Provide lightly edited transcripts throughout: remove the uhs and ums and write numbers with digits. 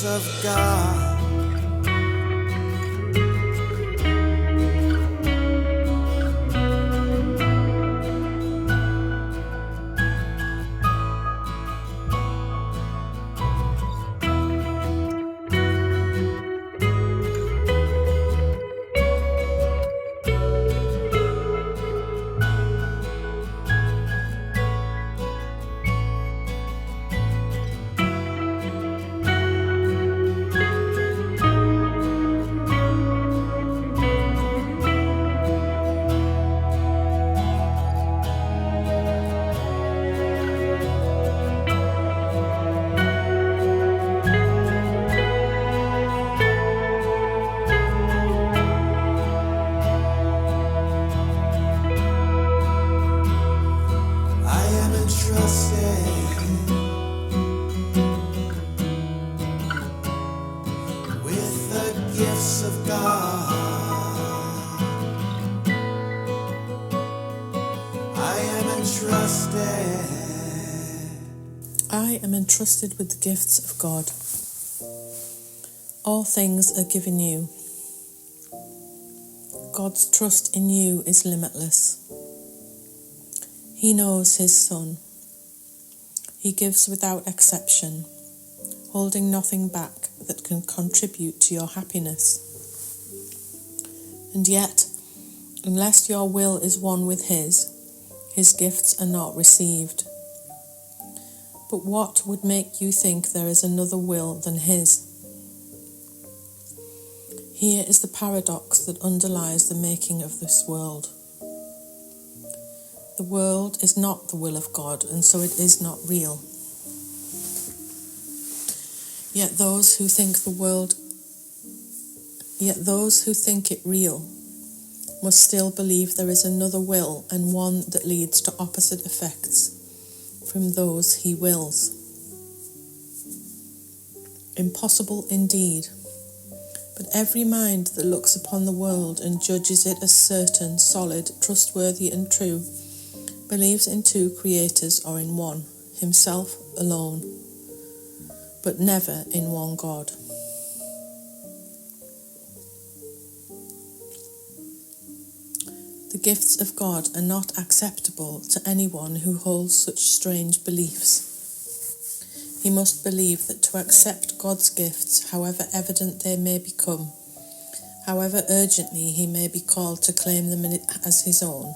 gifts of God. I am entrusted with the gifts of God. All things are given you. God's trust in you is limitless. He knows his Son. He gives without exception, holding nothing back that can contribute to your happiness. And yet, unless your will is one with his gifts are not received. But what would make you think there is another will than his? Here is the paradox that underlies the making of this world. The world is not the will of God, and so it is not real. Yet those who think it real must still believe there is another will, and one that leads to opposite effects from those he wills. Impossible indeed, but every mind that looks upon the world and judges it as certain, solid, trustworthy and true, believes in two creators or in one, himself alone, but never in one God. The gifts of God are not acceptable to anyone who holds such strange beliefs. He must believe that to accept God's gifts, however evident they may become, however urgently he may be called to claim them as his own,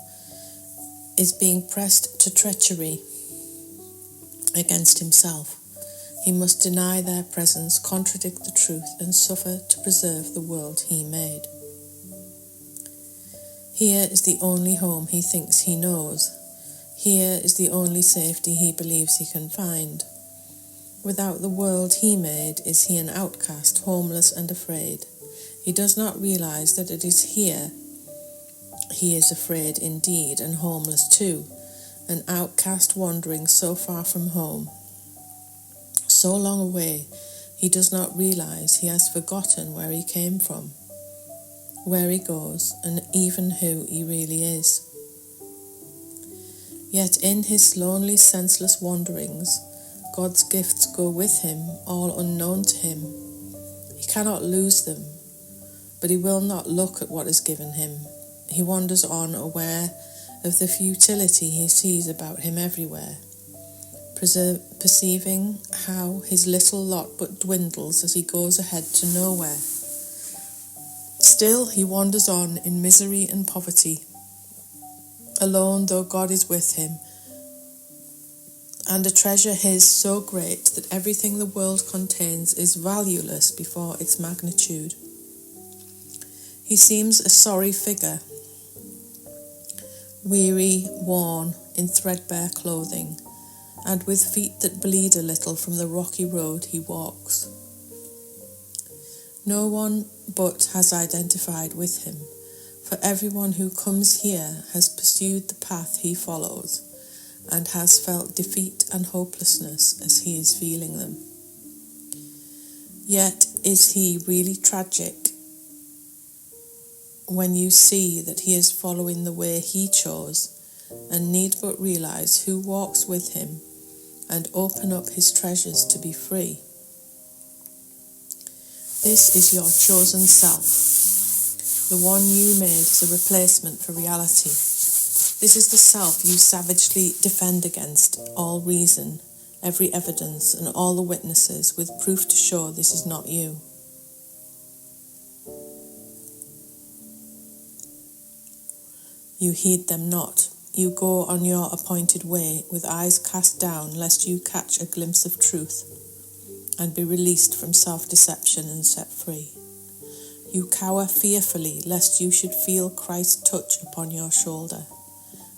is being pressed to treachery against himself. He must deny their presence, contradict the truth, and suffer to preserve the world he made. Here is the only home he thinks he knows. Here is the only safety he believes he can find. Without the world he made is he an outcast, homeless and afraid. He does not realize that it is here he is afraid indeed, and homeless too, an outcast wandering so far from home, so long away, he does not realize he has forgotten where he came from, where he goes, and even who he really is. Yet in his lonely, senseless wanderings, God's gifts go with him, all unknown to him. He cannot lose them, but he will not look at what is given him. He wanders on, aware of the futility he sees about him everywhere, perceiving how his little lot but dwindles as he goes ahead to nowhere. Still he wanders on in misery and poverty, alone though God is with him, and a treasure his so great that everything the world contains is valueless before its magnitude. He seems a sorry figure, weary, worn, in threadbare clothing, and with feet that bleed a little from the rocky road he walks. No one but has identified with him, for everyone who comes here has pursued the path he follows, and has felt defeat and hopelessness as he is feeling them. Yet is he really tragic when you see that he is following the way he chose, and need but realize who walks with him and open up his treasures to be free. This is your chosen self, the one you made as a replacement for reality. This is the self you savagely defend against all reason, every evidence, and all the witnesses, with proof to show this is not you. You heed them not. You go on your appointed way, with eyes cast down, lest you catch a glimpse of truth and be released from self-deception and set free. You cower fearfully, lest you should feel Christ's touch upon your shoulder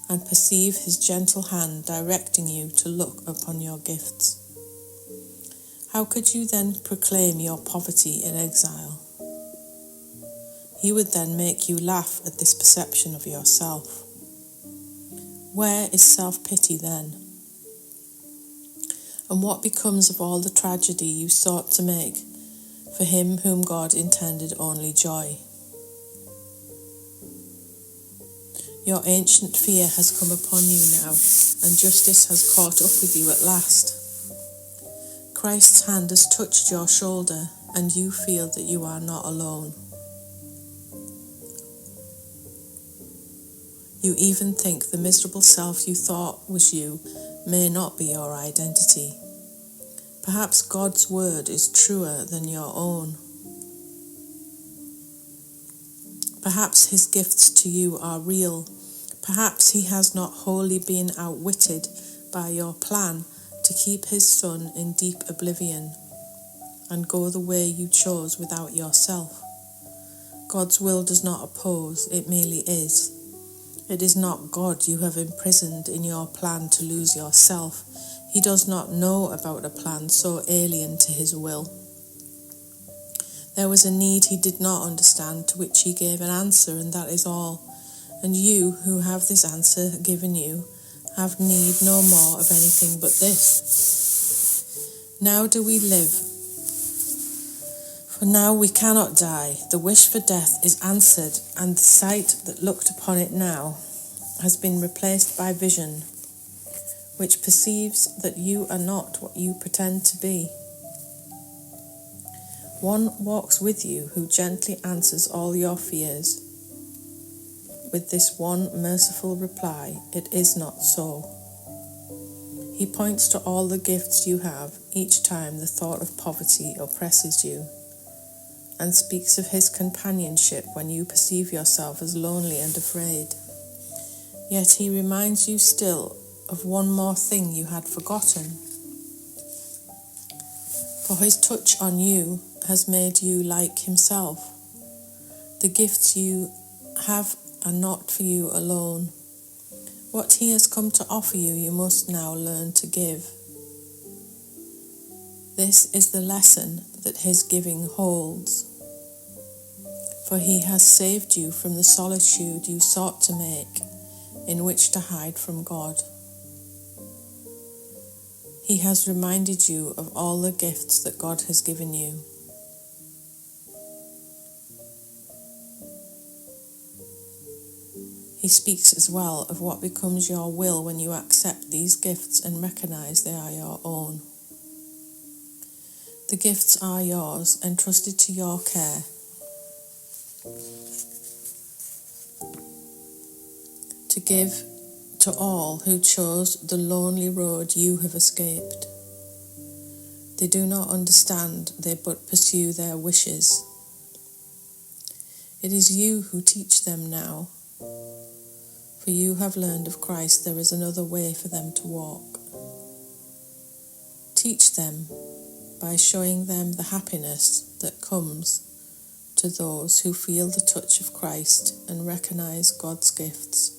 and perceive his gentle hand directing you to look upon your gifts. How could you then proclaim your poverty in exile? He would then make you laugh at this perception of yourself. Where is self-pity then? And what becomes of all the tragedy you sought to make for him whom God intended only joy? Your ancient fear has come upon you now, and justice has caught up with you at last. Christ's hand has touched your shoulder, and you feel that you are not alone. You even think the miserable self you thought was you may not be your identity. Perhaps God's word is truer than your own. Perhaps his gifts to you are real. Perhaps he has not wholly been outwitted by your plan to keep his son in deep oblivion and go the way you chose without yourself. God's will does not oppose, it merely is. It is not God you have imprisoned in your plan to lose yourself. He does not know about a plan so alien to his will. There was a need he did not understand, to which he gave an answer, and that is all. And you, who have this answer given you, have need no more of anything but this. Now do we live, for now we cannot die. The wish for death is answered, and the sight that looked upon it now has been replaced by vision, which perceives that you are not what you pretend to be. One walks with you who gently answers all your fears with this one merciful reply: it is not so. He points to all the gifts you have each time the thought of poverty oppresses you, and speaks of his companionship when you perceive yourself as lonely and afraid. Yet he reminds you still of one more thing you had forgotten. For his touch on you has made you like himself. The gifts you have are not for you alone. What he has come to offer you, you must now learn to give. This is the lesson that his giving holds. For he has saved you from the solitude you sought to make, in which to hide from God. He has reminded you of all the gifts that God has given you. He speaks as well of what becomes your will when you accept these gifts and recognize they are your own. The gifts are yours, entrusted to your care. To give to all who chose the lonely road you have escaped. They do not understand, they but pursue their wishes. It is you who teach them now, for you have learned of Christ there is another way for them to walk. Teach them by showing them the happiness that comes to those who feel the touch of Christ and recognize God's gifts.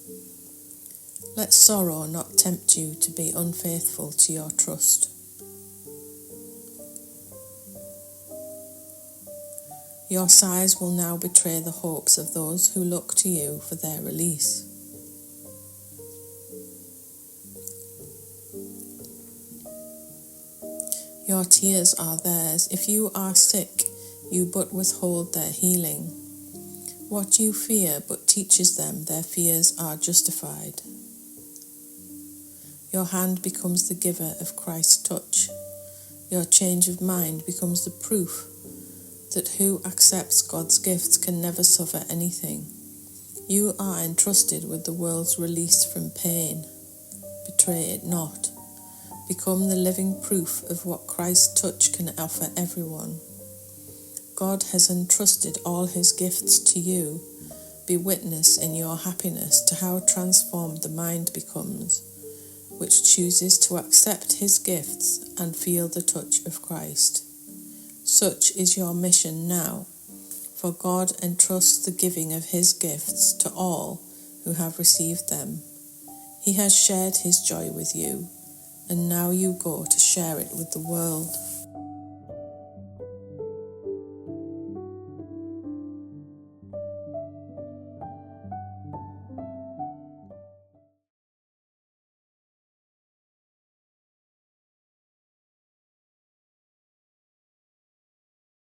Let sorrow not tempt you to be unfaithful to your trust. Your sighs will now betray the hopes of those who look to you for their release. Your tears are theirs. If you are sick, you but withhold their healing. What you fear but teaches them their fears are justified. Your hand becomes the giver of Christ's touch. Your change of mind becomes the proof that who accepts God's gifts can never suffer anything. You are entrusted with the world's release from pain. Betray it not. Become the living proof of what Christ's touch can offer everyone. God has entrusted all his gifts to you. Be witness in your happiness to how transformed the mind becomes, which chooses to accept his gifts and feel the touch of Christ. Such is your mission now, for God entrusts the giving of his gifts to all who have received them. He has shared his joy with you, and now you go to share it with the world.